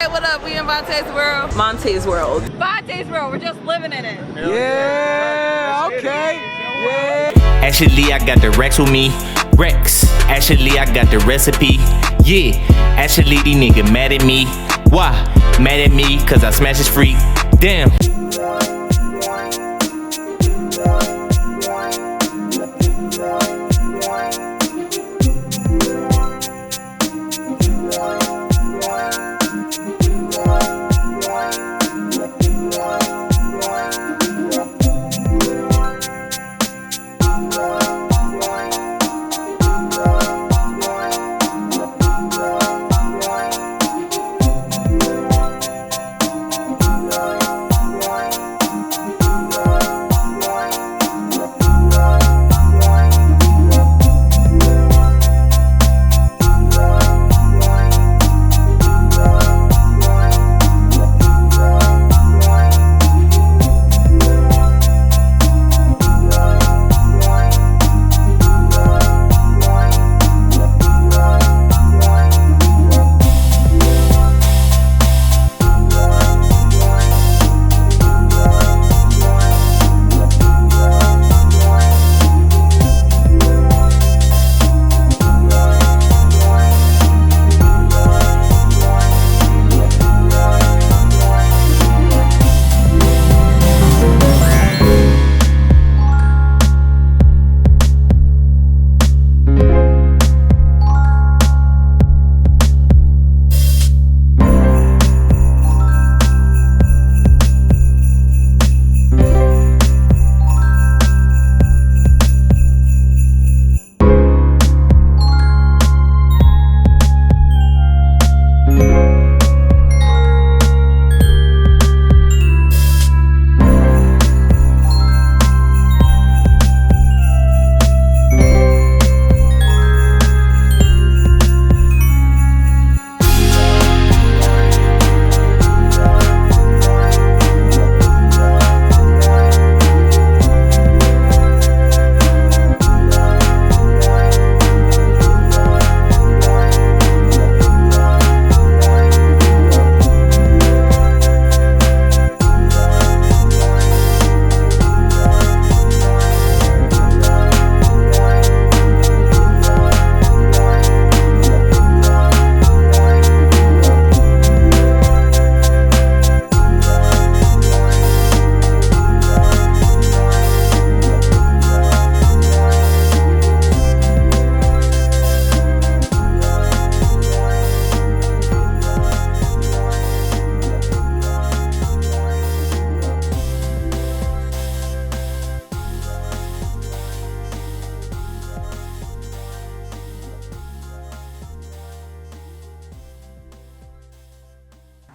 Hey, what up? We in Vonte's world. Monte's world. Vonte's world. We're just living in it. Yeah, okay. Yeah. Actually, I got the Rex with me. Rex. Actually, I got the recipe. Yeah. Actually, these niggas mad at me. Why? Mad at me cause I smash his freak. Damn.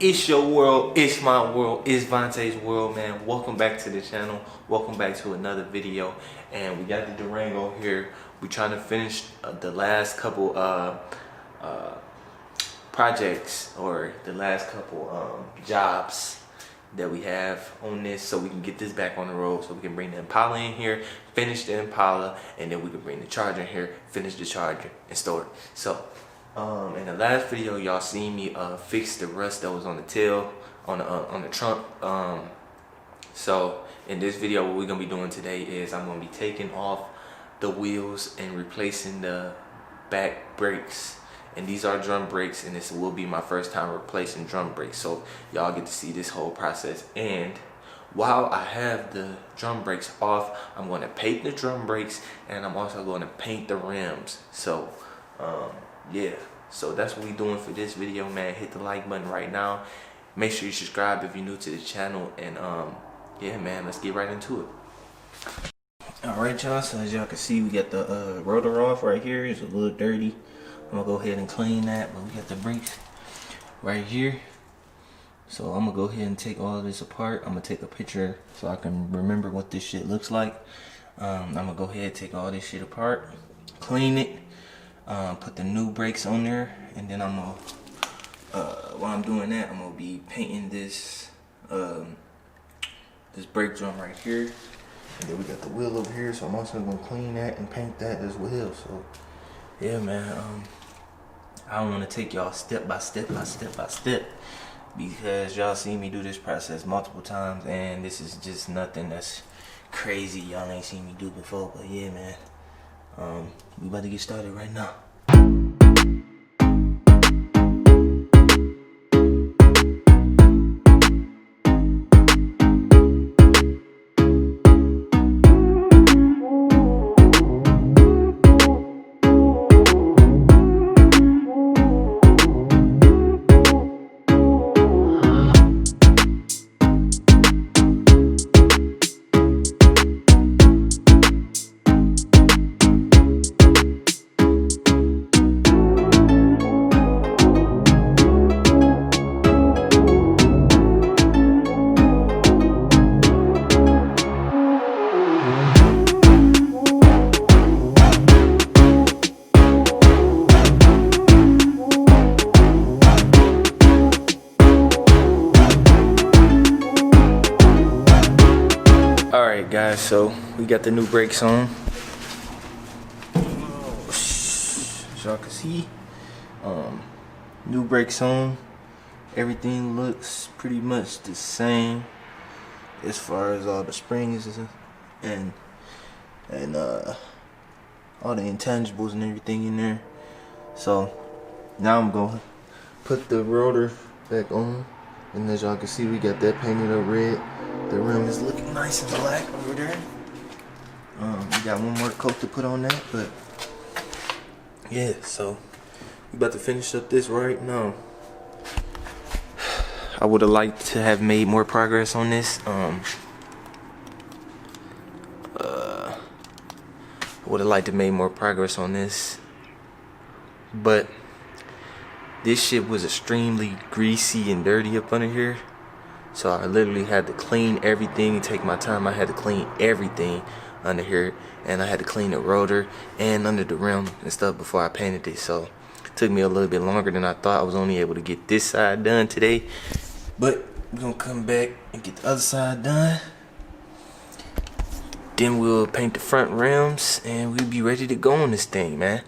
It's your world, it's my world, it's Vonte's world, man. Welcome back to the channel. Welcome back to another video. And we got the Durango here. We're trying to finish the last couple projects, or the last couple jobs that we have on this, so we can get this back on the road, so we can bring the Impala in here, finish the Impala, and then we can bring the Charger in here, finish the Charger, and store it. So in the last video, y'all seen me fix the rust that was on the tail, on the trunk. So in this video, what we're gonna be doing today is I'm gonna be taking off the wheels and replacing the back brakes. And these are drum brakes, and this will be my first time replacing drum brakes. So y'all get to see this whole process. And while I have the drum brakes off, I'm gonna paint the drum brakes, and I'm also gonna paint the rims. So yeah, so that's what we doing for this video, man. Hit the like button right now. Make sure you subscribe if you're new to the channel, and yeah, man, let's get right into it. All right, y'all, so as y'all can see, we got the rotor off right here. It's a little dirty. I'm gonna go ahead and clean that, but we got the brakes right here. So I'm gonna go ahead and take all of this apart. I'm gonna take a picture so I can remember what this shit looks like. I'm gonna go ahead and take all this shit apart, clean it, put the new brakes on there, and then I'm gonna while I'm doing that, I'm gonna be painting this this brake drum right here, and then we got the wheel over here, so I'm also gonna clean that and paint that as well. So yeah, man, I don't want to take y'all step by step by step by step because y'all seen me do this process multiple times, and this is just nothing that's crazy y'all ain't seen me do before. But yeah, man, we about to get started right now. Alright guys, so we got the new brakes on. As y'all can see, new brakes on. Everything looks pretty much the same as far as all the springs and all the intangibles and everything in there. So now I'm going to put the rotor back on, and as y'all can see, we got that painted up red. The rim is looking nice and black over there. We got one more coat to put on that, but yeah, so we about to finish up this right now. I would have liked to have made more progress on this. I would have liked to made more progress on this, but this shit was extremely greasy and dirty up under here. So I literally had to clean everything, take my time. I had to clean everything under here, and I had to clean the rotor and under the rim and stuff before I painted it. So it took me a little bit longer than I thought. I was only able to get this side done today, but we're gonna come back and get the other side done. Then we'll paint the front rims and we'll be ready to go on this thing, man.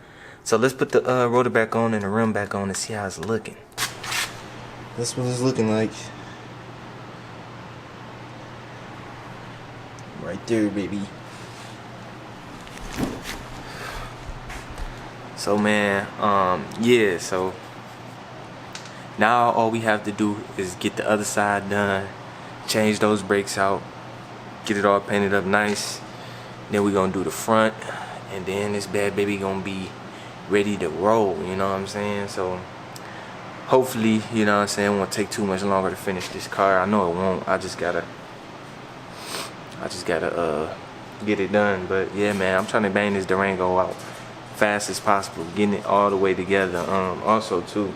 So let's put the rotor back on and the rim back on and see how it's looking. That's what it's looking like. Right there, baby. So man, yeah, so now all we have to do is get the other side done, change those brakes out, get it all painted up nice. Then we're gonna do the front, and then this bad baby gonna be ready to roll, you know what I'm saying? So hopefully, you know what I'm saying, it won't take too much longer to finish this car. I know it won't. I just gotta get it done. But yeah, man, I'm trying to bang this Durango out fast as possible, getting it all the way together. Also too,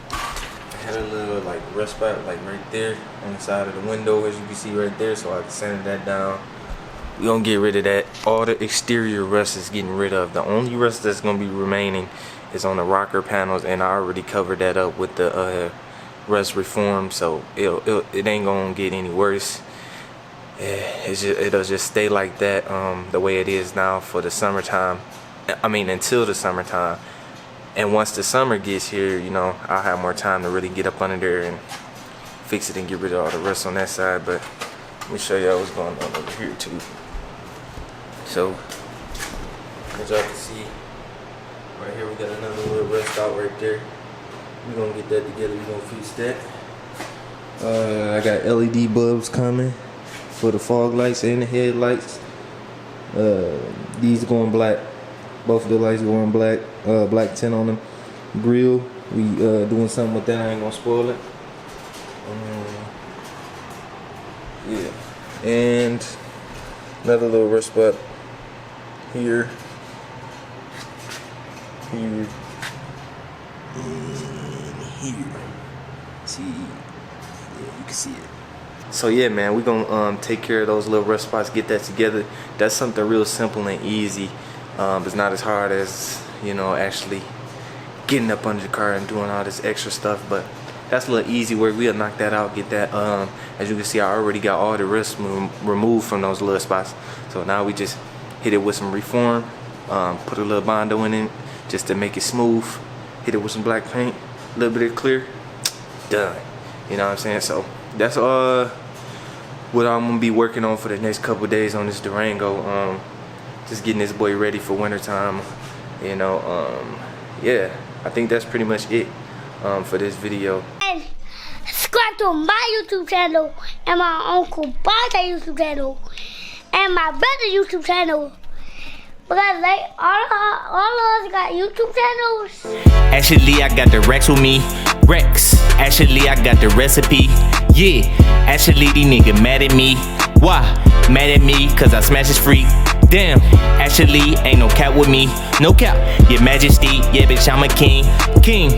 I had a little like rust spot like right there on the side of the window, as you can see right there, so I can sand that down. We gonna get rid of that. All the exterior rust is getting rid of. The only rust that's gonna be remaining is on the rocker panels, and I already covered that up with the rust reform, so it ain't gonna get any worse. It'll just stay like that, the way it is now for the summertime. I mean, until the summertime. And once the summer gets here, you know, I'll have more time to really get up under there and fix it and get rid of all the rust on that side. But let me show y'all what's going on over here too. So, as y'all can see, right here we got another little rust out right there. We're gonna get that together, we're gonna fix that. I got LED bulbs coming for the fog lights and the headlights. These going black. Both of the lights going black. Black tint on them. Grill, we doing something with that. I ain't gonna spoil it. Yeah, and another little rust spot here, and here. See, yeah, you can see it. So yeah, man, we're gonna take care of those little rust spots, get that together. That's something real simple and easy. It's not as hard as, you know, actually getting up under the car and doing all this extra stuff, but that's a little easy work. We'll knock that out, get that. As you can see, I already got all the rust removed from those little spots. So now we just hit it with some reform, put a little Bondo in it just to make it smooth. Hit it with some black paint, a little bit of clear, done. You know what I'm saying? So that's what I'm gonna be working on for the next couple days on this Durango. Just getting this boy ready for wintertime. You know, yeah, I think that's pretty much it for this video. And subscribe to my YouTube channel and my Uncle Bob's YouTube channel and my brother's YouTube channel. Because they all of us got YouTube channels. Actually, I got the Rex with me. Rex. Actually, I got the recipe. Yeah. Actually, these niggas mad at me. Why? Mad at me cause I smash his freak. Damn. Actually, ain't no cap with me. No cap. Your majesty. Yeah, bitch, I'm a king. King.